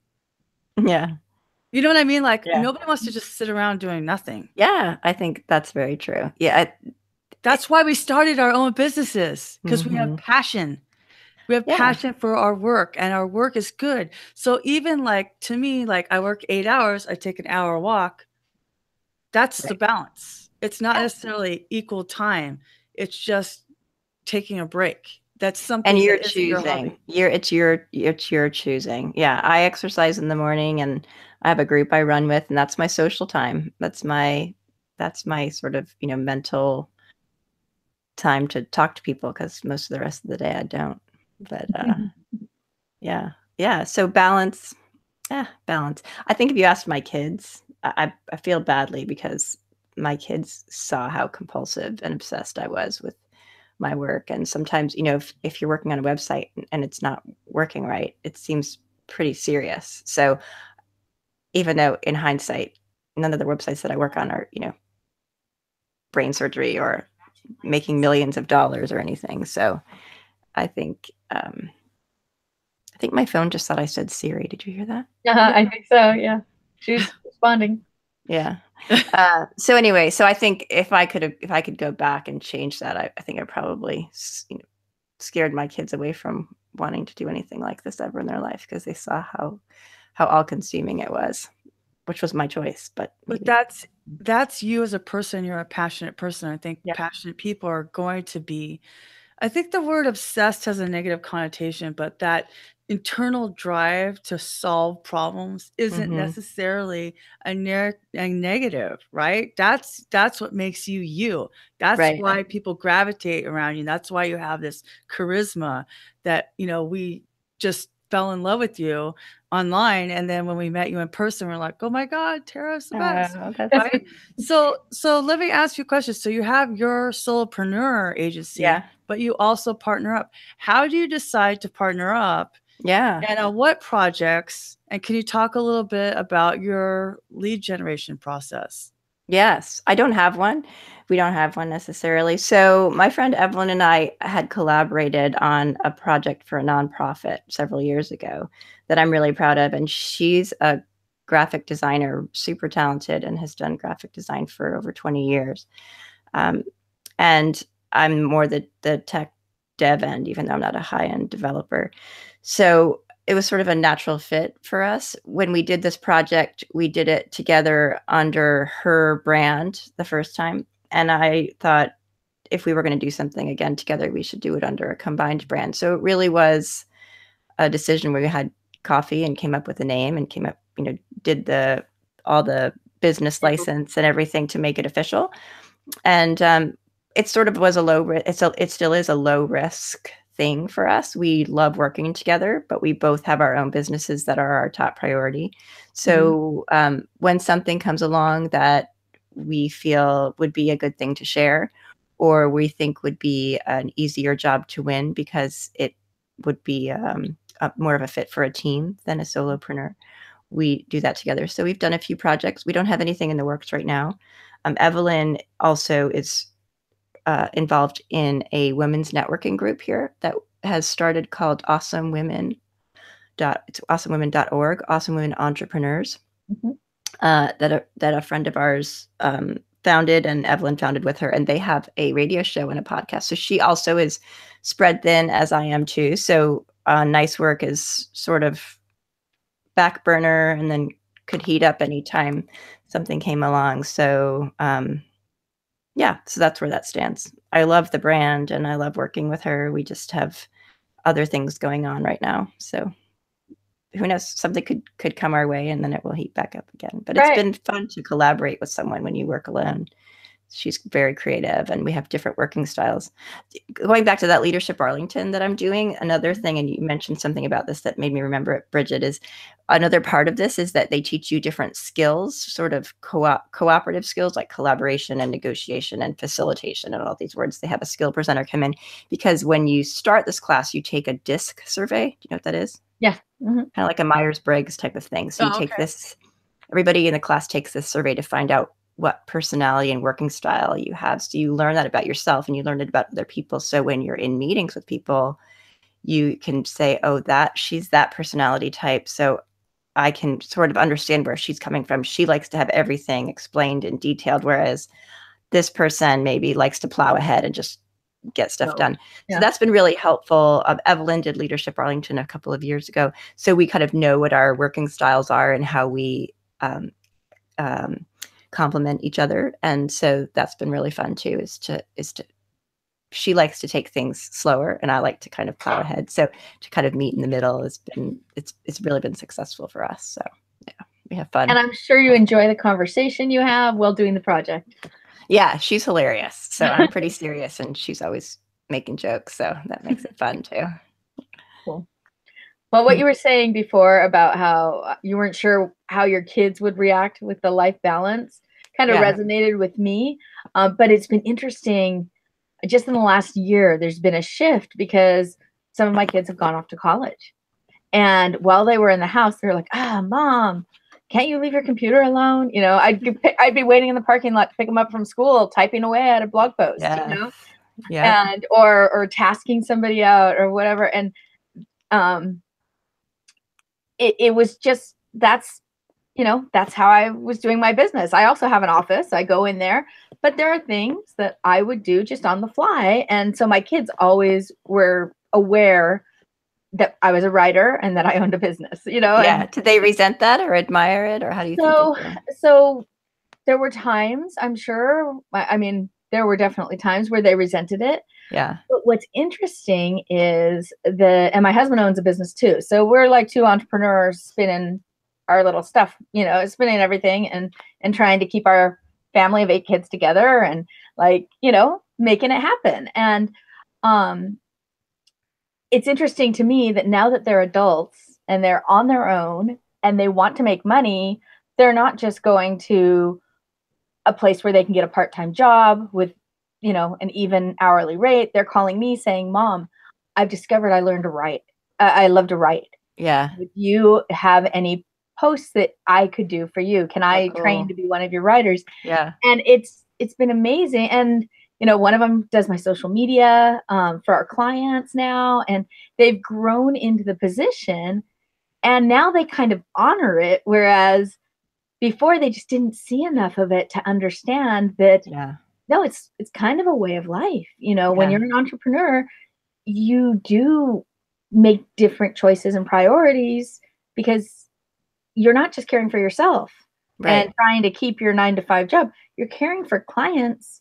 Yeah. You know what I mean? Like, nobody wants to just sit around doing nothing. Yeah, I think that's very true. Yeah. That's why we started our own businesses, because we have passion. We have passion for our work, and our work is good. So even, like, to me, like, I work 8 hours, I take an hour walk. That's the balance. It's not necessarily equal time. It's just taking a break. That's something. And you're choosing. It's your choosing. Yeah, I exercise in the morning, and I have a group I run with, and that's my social time. That's my sort of, mental time to talk to people, because most of the rest of the day I don't. But yeah. So balance. Balance. I think if you asked my kids, I feel badly because my kids saw how compulsive and obsessed I was with my work. And sometimes, if you're working on a website and it's not working right, it seems pretty serious. So even though in hindsight, none of the websites that I work on are, brain surgery or making millions of dollars or anything. So I think my phone just thought I said Siri. Did you hear that? I think so. Yeah. She's responding. Yeah. So anyway, so I think if I could go back and change that, I think I probably, scared my kids away from wanting to do anything like this ever in their life, because they saw how all consuming it was. which was my choice, but But maybe. that's you as a person. You're a passionate person. I think Yeah. passionate people are going to be, I think the word obsessed has a negative connotation, but that internal drive to solve problems isn't necessarily a negative, right? That's what makes you you. That's Right. why people gravitate around you. That's why you have this charisma that, we just fell in love with you online, and then when we met you in person, we're like, "Oh my God, Tara's the best." That's Right? So let me ask you a question. So you have your solopreneur agency, yeah. but you also partner up. How do you decide to partner up, Yeah. and on what projects? And can you talk a little bit about your lead generation process? Yes, I don't have one. We don't have one necessarily. So my friend Evelyn and I had collaborated on a project for a nonprofit several years ago that I'm really proud of. And she's a graphic designer, super talented, and has done graphic design for over 20 years. And I'm more the tech dev end, even though I'm not a high-end developer. So it was sort of a natural fit for us. When we did this project, we did it together under her brand the first time. And I thought if we were going to do something again together, we should do it under a combined brand. So it really was a decision where we had coffee and came up with a name and came up, did all the business license and everything to make it official. And it sort of was it still is a low risk thing for us. We love working together, but we both have our own businesses that are our top priority. So when something comes along that we feel would be a good thing to share, or we think would be an easier job to win because it would be more of a fit for a team than a solopreneur, we do that together. So we've done a few projects. We don't have anything in the works right now. Evelyn also is involved in a women's networking group here that has started called Awesome Women. It's awesomewomen.org, Awesome Women Entrepreneurs, that a friend of ours founded, and Evelyn founded with her, and they have a radio show and a podcast. So she also is spread thin, as I am too. So Nice Work is sort of back burner and then could heat up anytime something came along. So yeah, so that's where that stands. I love the brand and I love working with her. We just have other things going on right now. So who knows, something could come our way and then it will heat back up again. But it's been fun to collaborate with someone when you work alone. She's very creative and we have different working styles. Going back to that Leadership Arlington that I'm doing, another thing, and you mentioned something about this that made me remember it, Bridget, is another part of this is that they teach you different skills, sort of cooperative skills like collaboration and negotiation and facilitation and all these words. They have a skill presenter come in because when you start this class, you take a DISC survey. Do you know what that is? Yeah. Kind of like a Myers-Briggs type of thing. So you take this, everybody in the class takes this survey to find out what personality and working style you have. So you learn that about yourself and you learn it about other people. So when you're in meetings with people, you can say, oh, she's that personality type. So I can sort of understand where she's coming from. She likes to have everything explained and detailed, whereas this person maybe likes to plow ahead and just get stuff done. So that's been really helpful. Evelyn did Leadership Arlington a couple of years ago. So we kind of know what our working styles are and how we complement each other. And so that's been really fun too, is to she likes to take things slower and I like to kind of plow ahead. So to kind of meet in the middle it's really been successful for us. So yeah, we have fun. And I'm sure you enjoy the conversation you have while doing the project. Yeah, she's hilarious. So I'm pretty serious and she's always making jokes. So that makes it fun too. Cool. Well, what you were saying before about how you weren't sure how your kids would react with the life balance kind of resonated with me. But it's been interesting. Just in the last year, there's been a shift because some of my kids have gone off to college. And while they were in the house, they're like, Mom, can't you leave your computer alone? You know, I'd be waiting in the parking lot to pick them up from school, typing away at a blog post, you know, and or tasking somebody out or whatever. And it was just, that's how I was doing my business. I also have an office. I go in there, but there are things that I would do just on the fly. And so my kids always were aware that I was a writer and that I owned a business, Yeah. And Did they resent that or admire it, or how do you think they so, feel? so there were times, I'm sure, I mean, there were definitely times where they resented it. Yeah. But what's interesting is and my husband owns a business too. So we're like two entrepreneurs spinning our little stuff, spinning everything and trying to keep our family of 8 kids together and like, making it happen. And it's interesting to me that now that they're adults and they're on their own and they want to make money, they're not just going to a place where they can get a part-time job with, an even hourly rate. They're calling me saying, Mom, I've discovered I learned to write. I love to write. Yeah. If you have any posts that I could do for you, can I train to be one of your writers? Yeah. And it's been amazing. And, one of them does my social media for our clients now, and they've grown into the position and now they kind of honor it. Whereas before they just didn't see enough of it to understand that, no, it's kind of a way of life. When you're an entrepreneur, you do make different choices and priorities because you're not just caring for yourself and trying to keep your 9-to-5 job. You're caring for clients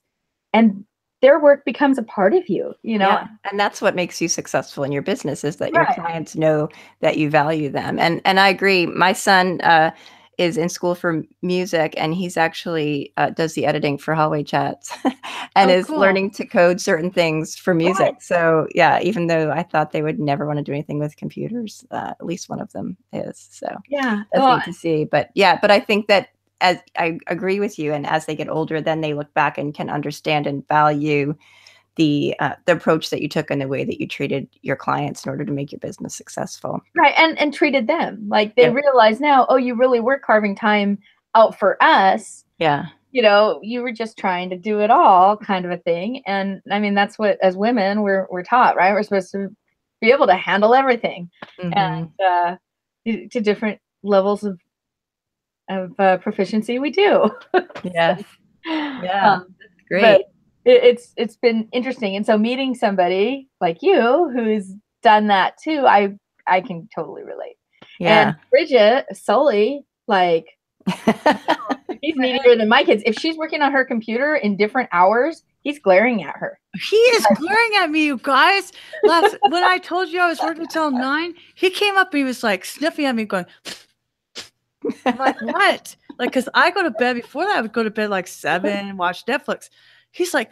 and their work becomes a part of you, Yeah. And that's what makes you successful in your business, is that your clients know that you value them. And I agree. My son is in school for music, and he's actually does the editing for hallway chats and is learning to code certain things for music. So yeah, even though I thought they would never want to do anything with computers, at least one of them is. So that's neat to see. But I think that, as I agree with you, and as they get older, then they look back and can understand and value the approach that you took and the way that you treated your clients in order to make your business successful. Right. And treated them like they realize now, oh, you really were carving time out for us. Yeah. You were just trying to do it all, kind of a thing. And I mean, that's what, as women, we're taught, right? We're supposed to be able to handle everything and to different levels of proficiency we do. Yes. Yeah. That's great. But it's been interesting. And so meeting somebody like you who's done that too, I can totally relate. Yeah. And Bridget Sully, like, he's needier than my kids. If she's working on her computer in different hours, he's glaring at her. He is glaring at me, you guys. When I told you I was working till 9, he came up and he was like sniffing at me going, I'm like, what? Like, because I go to bed before that, I would go to bed like 7, watch Netflix. He's like,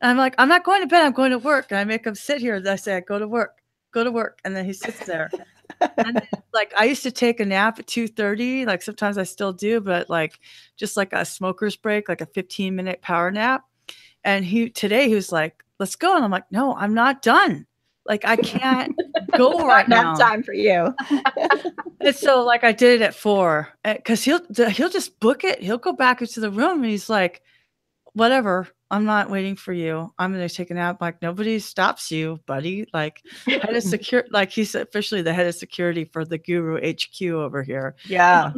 I'm like, I'm not going to bed, I'm going to work. And I make him sit here. And I say, go to work. And then he sits there. And then, like, I used to take a nap at 2:30. Like, sometimes I still do, but like, just like a smoker's break, like a 15-minute power nap. And today he was like, let's go. And I'm like, no, I'm not done. Like, I can't go right now. Time for you. And so, like, I did it at 4 because he'll just book it. He'll go back into the room and he's like, whatever, I'm not waiting for you. I'm going to take a nap. Like, nobody stops you, buddy. Like, head of security, like, he's officially the head of security for the Guru HQ over here. Yeah.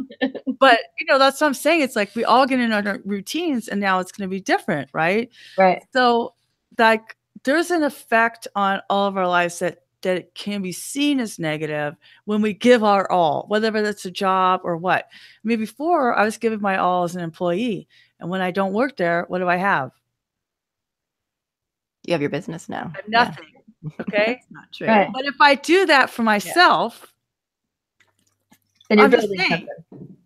But, that's what I'm saying. It's like we all get in our routines and now it's going to be different, right? Right. So, like, there's an effect on all of our lives that can be seen as negative when we give our all, whether that's a job or what. I mean, before I was giving my all as an employee. And when I don't work there, what do I have? You have your business now. I have nothing. Yeah. Okay. That's not true. Right. But if I do that for myself, then you're building something.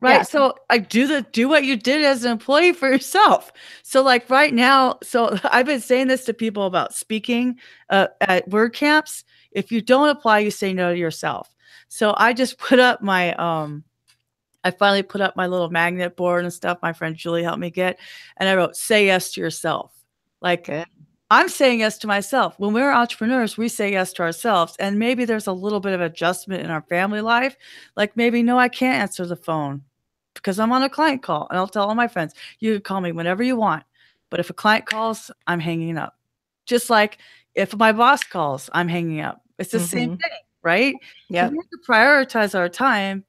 Right. Yeah. So I do what you did as an employee for yourself. So like right now, so I've been saying this to people about speaking at WordCamps. If you don't apply, you say no to yourself. So I just put up my I finally put up my little magnet board and stuff. My friend Julie helped me get, and I wrote, say yes to yourself. Like, I'm saying yes to myself. When we're entrepreneurs, we say yes to ourselves. And maybe there's a little bit of adjustment in our family life. Like maybe, no, I can't answer the phone because I'm on a client call. And I'll tell all my friends, you can call me whenever you want. But if a client calls, I'm hanging up. Just like if my boss calls, I'm hanging up. It's the same thing, right? Yeah. So we have to prioritize our time.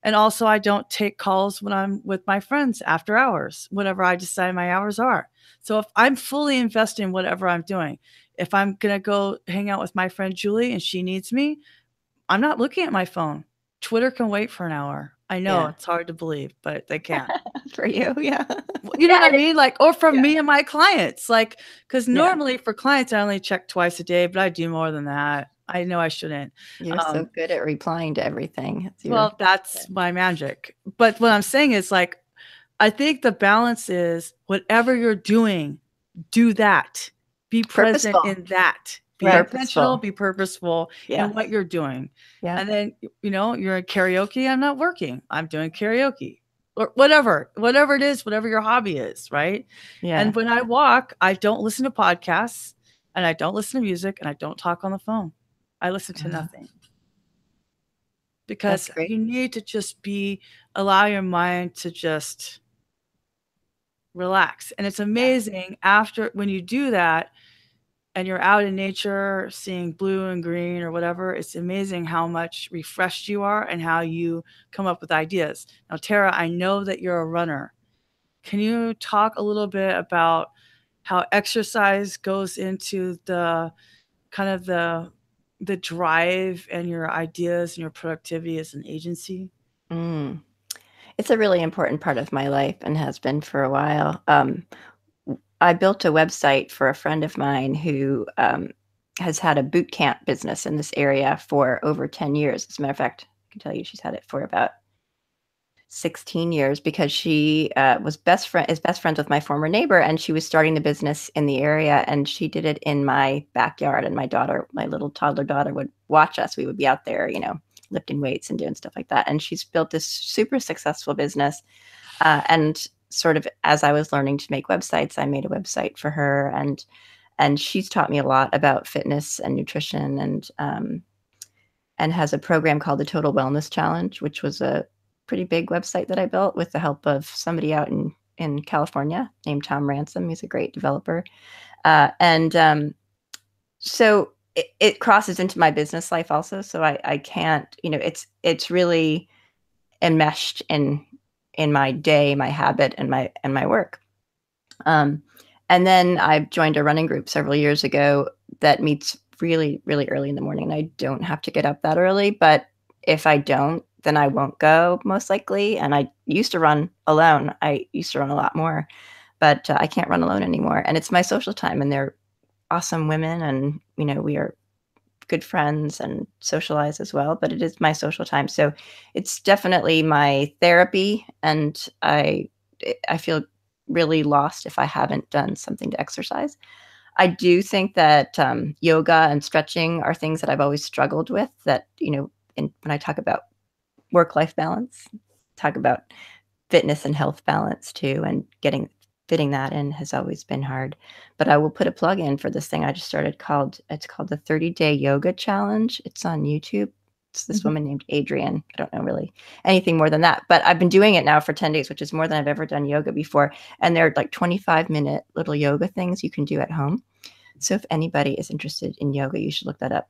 And also, I don't take calls when I'm with my friends after hours, whatever I decide my hours are. So if I'm fully invested in whatever I'm doing, if I'm going to go hang out with my friend Julie and she needs me, I'm not looking at my phone. Twitter can wait for an hour. I know it's hard to believe, but they can. For you, yeah. You know what I mean? Like, or from Yeah. me and my clients, like, because normally for clients, I only check twice a day, but I do more than that. I know I shouldn't. You're so good at replying to everything. Well, that's my magic. But what I'm saying is, like, I think the balance is whatever you're doing, do that. Be present in that. Be intentional, be purposeful in what you're doing. Yeah. And then, you know, you're in karaoke, I'm not working. I'm doing karaoke. Or whatever it is, whatever your hobby is, right? Yeah. And when I walk, I don't listen to podcasts and I don't listen to music and I don't talk on the phone. I listen to nothing. Because you need to just allow your mind to just relax. And it's amazing when you do that and you're out in nature seeing blue and green or whatever, it's amazing how much refreshed you are and how you come up with ideas. Now, Tara, I know that you're a runner. Can you talk a little bit about how exercise goes into the kind of the drive and your ideas and your productivity as an agency? It's a really important part of my life and has been for a while. I built a website for a friend of mine who has had a boot camp business in this area for over 10 years. As a matter of fact, I can tell you she's had it for about 16 years because she is best friends with my former neighbor, and she was starting the business in the area, and she did it in my backyard, and my little toddler daughter would watch us. We would be out there, you know, lifting weights and doing stuff like that. And she's built this super successful business. And sort of as I was learning to make websites, I made a website for her, and she's taught me a lot about fitness and nutrition, and has a program called the Total Wellness Challenge, which was a pretty big website that I built with the help of somebody out in California named Tom Ransom. He's a great developer. So it crosses into my business life also. So I can't, you know, it's really enmeshed in my day, my habit, and my work. And then I joined a running group several years ago that meets really, really early in the morning. And I don't have to get up that early, but if I don't, then I won't go most likely. And I used to run alone. I used to run a lot more, but I can't run alone anymore. And it's my social time, and they're awesome women. And, you know, we are good friends and socialize as well, but it is my social time. So it's definitely my therapy. And I feel really lost if I haven't done something to exercise. I do think that yoga and stretching are things that I've always struggled with, that, you know, when I talk about work-life balance, talk about fitness and health balance too, and fitting that in has always been hard. But I will put a plug in for this thing I just started it's called the 30-Day Yoga Challenge. It's on YouTube. It's this woman named Adrienne. I don't know really anything more than that, but I've been doing it now for 10 days, which is more than I've ever done yoga before. And they're like 25-minute little yoga things you can do at home. So if anybody is interested in yoga, you should look that up.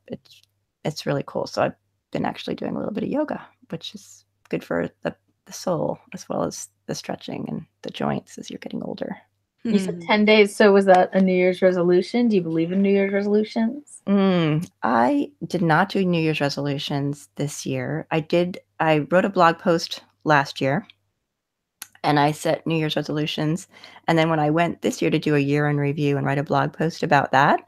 It's really cool. So I've been actually doing a little bit of yoga, which is good for the soul as well as the stretching and the joints as you're getting older. You said 10 days. So was that a New Year's resolution? Do you believe in New Year's resolutions? I did not do New Year's resolutions this year. I wrote a blog post last year, and I set New Year's resolutions. And then when I went this year to do a year in review and write a blog post about that,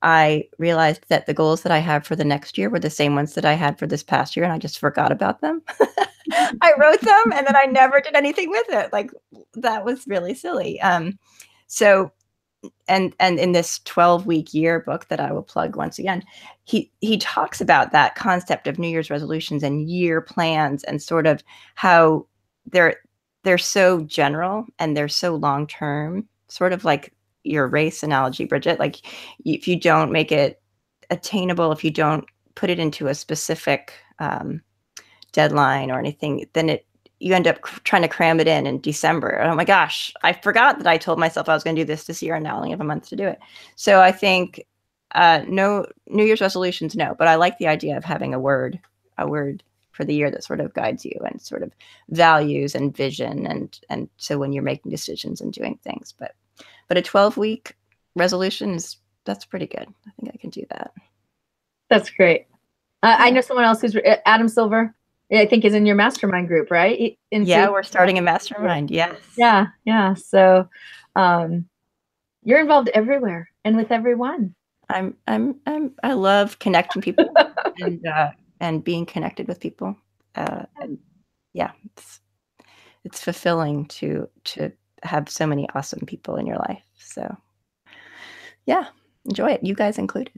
I realized that the goals that I have for the next year were the same ones that I had for this past year, and I just forgot about them. I wrote them, and then I never did anything with it. Like, that was really silly. So, and in this 12-week year book that I will plug once again, he talks about that concept of New Year's resolutions and year plans, and sort of how they're so general and they're so long term, sort of like your race analogy, Bridget. Like, if you don't make it attainable, if you don't put it into a specific deadline or anything, then you end up trying to cram it in December. Oh my gosh, I forgot that I told myself I was going to do this year, and now I only have a month to do it. So I think no New Year's resolutions, no, but I like the idea of having a word for the year that sort of guides you and sort of values and vision, and so when you're making decisions and doing things. But a 12-week resolution is that's pretty good. I think I can do that. That's great. I know someone else who's Adam Silver. I think is in your mastermind group, right? Yeah, we're starting a mastermind. Yes. Yeah, yeah. So, you're involved everywhere and with everyone. I love connecting people and being connected with people. And yeah, it's fulfilling to have so many awesome people in your life. So yeah, enjoy it. You guys included.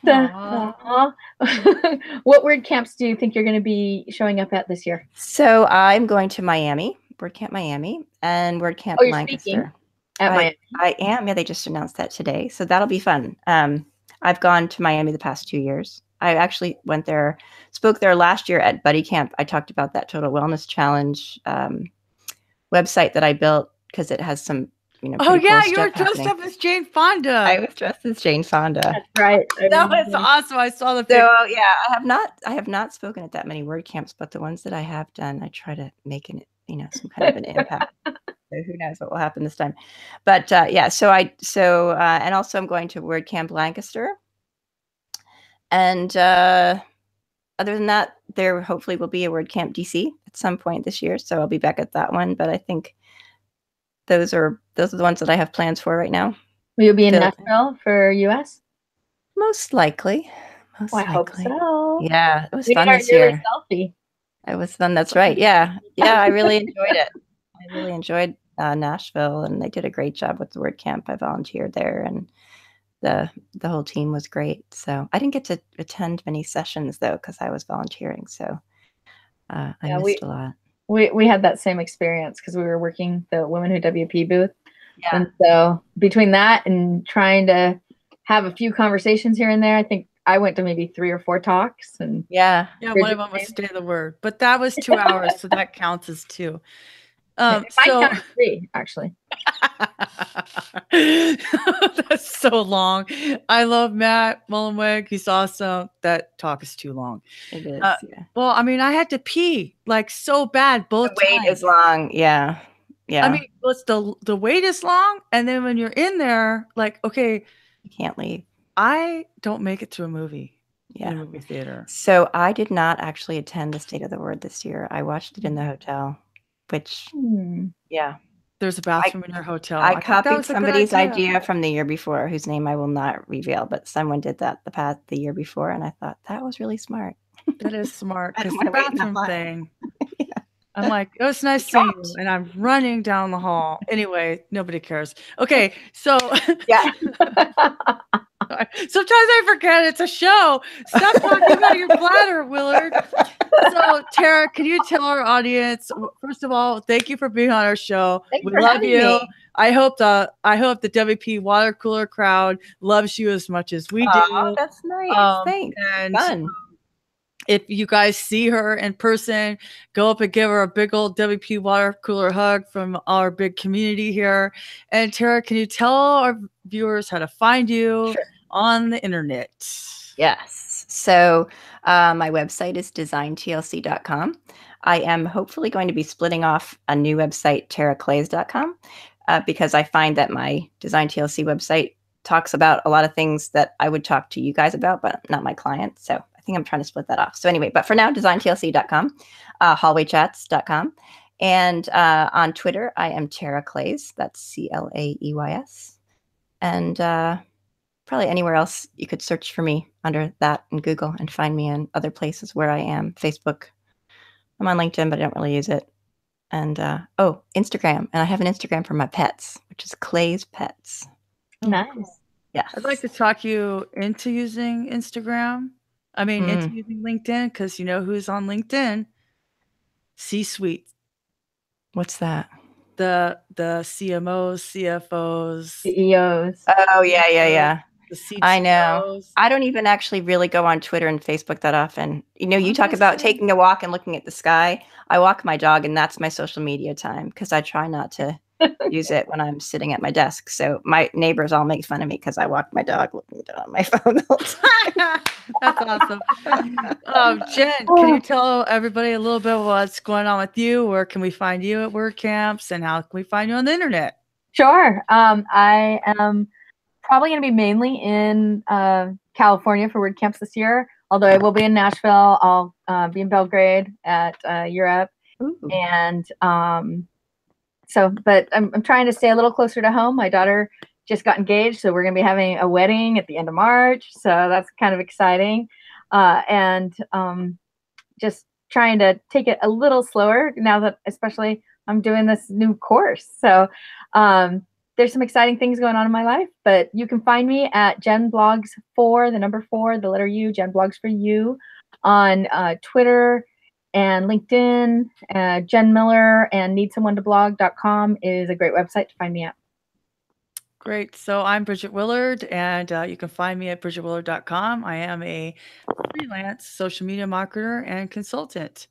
What WordCamps do you think you're going to be showing up at this year? So I'm going to Miami, WordCamp Miami, and WordCamp you're Lancaster. At Miami. I am. Yeah, they just announced that today, so that'll be fun. I've gone to Miami the past 2 years. I actually went there, spoke there last year at Buddy Camp. I talked about that Total Wellness Challenge website that I built because it has some. Oh yeah, you were dressed up as Jane Fonda. I was dressed as Jane Fonda. That's right. That was awesome. I saw the picture. So yeah, I have not spoken at that many WordCamps, but the ones that I have done, I try to make some kind of an impact. So who knows what will happen this time? But yeah, and also I'm going to WordCamp Lancaster, and other than that, there hopefully will be a WordCamp DC at some point this year. So I'll be back at that one. But I think those are the ones that I have plans for right now. Will you be in Nashville for US? Most likely. I hope so. Yeah, it was fun this year. Selfie. It was fun. That's right. Yeah, I really enjoyed it. I really enjoyed Nashville, and they did a great job with the WordCamp. I volunteered there, and the whole team was great. So I didn't get to attend many sessions though because I was volunteering. So I missed a lot. We had that same experience because we were working the Women Who WP booth. Yeah. And so between that and trying to have a few conversations here and there, I think I went to maybe 3 or 4 talks. And yeah, one of them was Stay the Word, but that was 2 hours, so that counts as 2. It might count as 3, actually. That's so long. I love Matt Mullenweg. He's awesome. That talk is too long. It is. Yeah. Well, I mean, I had to pee like so bad both times. The wait is long. Yeah. Yeah. I mean, it's the wait is long, and then when you're in there, like, okay, you can't leave. I don't make it to a movie. Yeah. In a movie theater. So I did not actually attend the State of the Word this year. I watched it in the hotel, which yeah. There's a bathroom in your hotel. I copied somebody's idea from the year before, whose name I will not reveal, but someone did that the year before, and I thought that was really smart. That is smart because the bathroom thing. Yeah. I'm like, it was nice seeing you, and I'm running down the hall. Anyway, nobody cares. Okay, so yeah. Sometimes I forget it's a show. Stop talking about your bladder, Willard. So, Tara, can you tell our audience, first of all, thank you for being on our show. We love you. Me. I hope the WP water cooler crowd loves you as much as we do. Oh, that's nice. Thanks. And fun. If you guys see her in person, go up and give her a big old WP water cooler hug from our big community here. And Tara, can you tell our viewers how to find you on the internet? Yes. So my website is designtlc.com. I am hopefully going to be splitting off a new website, taraclaeys.com, because I find that my Design TLC website talks about a lot of things that I would talk to you guys about, but not my clients. So I think I'm trying to split that off. So anyway, but for now, designtlc.com, hallwaychats.com. And on Twitter, I am Tara Claeys. That's Claeys. And probably anywhere else you could search for me under that in Google and find me in other places where I am. Facebook. I'm on LinkedIn, but I don't really use it. And Instagram. And I have an Instagram for my pets, which is Claeys Pets. Nice. Yeah. I'd like to talk you into using Instagram. I mean, into using LinkedIn, because you know who's on LinkedIn? C-suite. What's that? The CMOs, CFOs, CEOs. Oh, yeah. The CTOs. I know. I don't even actually really go on Twitter and Facebook that often. You know, you talk about taking a walk and looking at the sky. I walk my dog, and that's my social media time because I try not to use it when I'm sitting at my desk. So my neighbors all make fun of me because I walk my dog looking down on my phone the whole time. That's awesome. Jen, can you tell everybody a little bit what's going on with you? Where can we find you at WordCamps, and how can we find you on the internet? Sure. I am probably going to be mainly in California for WordCamps this year. Although I will be in Nashville, I'll be in Belgrade at Europe, Ooh. and but I'm trying to stay a little closer to home. My daughter just got engaged, so we're going to be having a wedding at the end of March, so that's kind of exciting, and just trying to take it a little slower now that especially I'm doing this new course. So there's some exciting things going on in my life, but you can find me at JenBlogs4, the number 4, the letter U, JenBlogs4U, on Twitter and LinkedIn. Jen Miller and needsomeonetoblog.com is a great website to find me at. Great. So I'm Bridget Willard, and you can find me at bridgetwillard.com. I am a freelance social media marketer and consultant,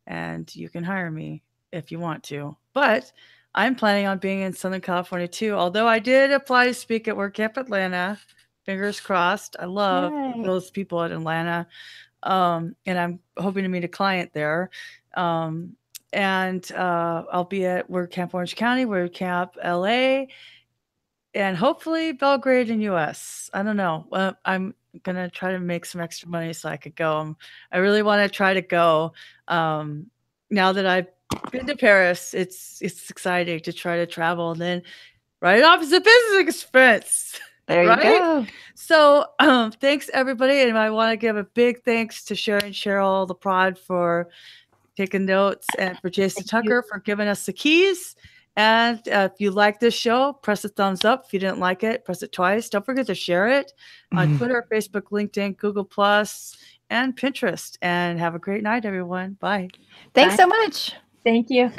and you can hire me if you want to. But I'm planning on being in Southern California too, although I did apply to speak at WordCamp Atlanta. Fingers crossed. I love those people at Atlanta, and I'm hoping to meet a client there. And I'll be at WordCamp Orange County, WordCamp LA, and hopefully Belgrade in US. I don't know. I'm going to try to make some extra money so I could go. I really want to try to go. Now that I've been to Paris, it's exciting to try to travel and then write it off as a business expense. There you go. So thanks, everybody. And I want to give a big thanks to Sharon Cheryl, the prod, for taking notes, and for Jason Tucker for giving us the keys. And if you like this show, press a thumbs up. If you didn't like it, press it twice. Don't forget to share it on Twitter, Facebook, LinkedIn, Google+, and Pinterest. And have a great night, everyone. Bye. Thanks so much. Thank you.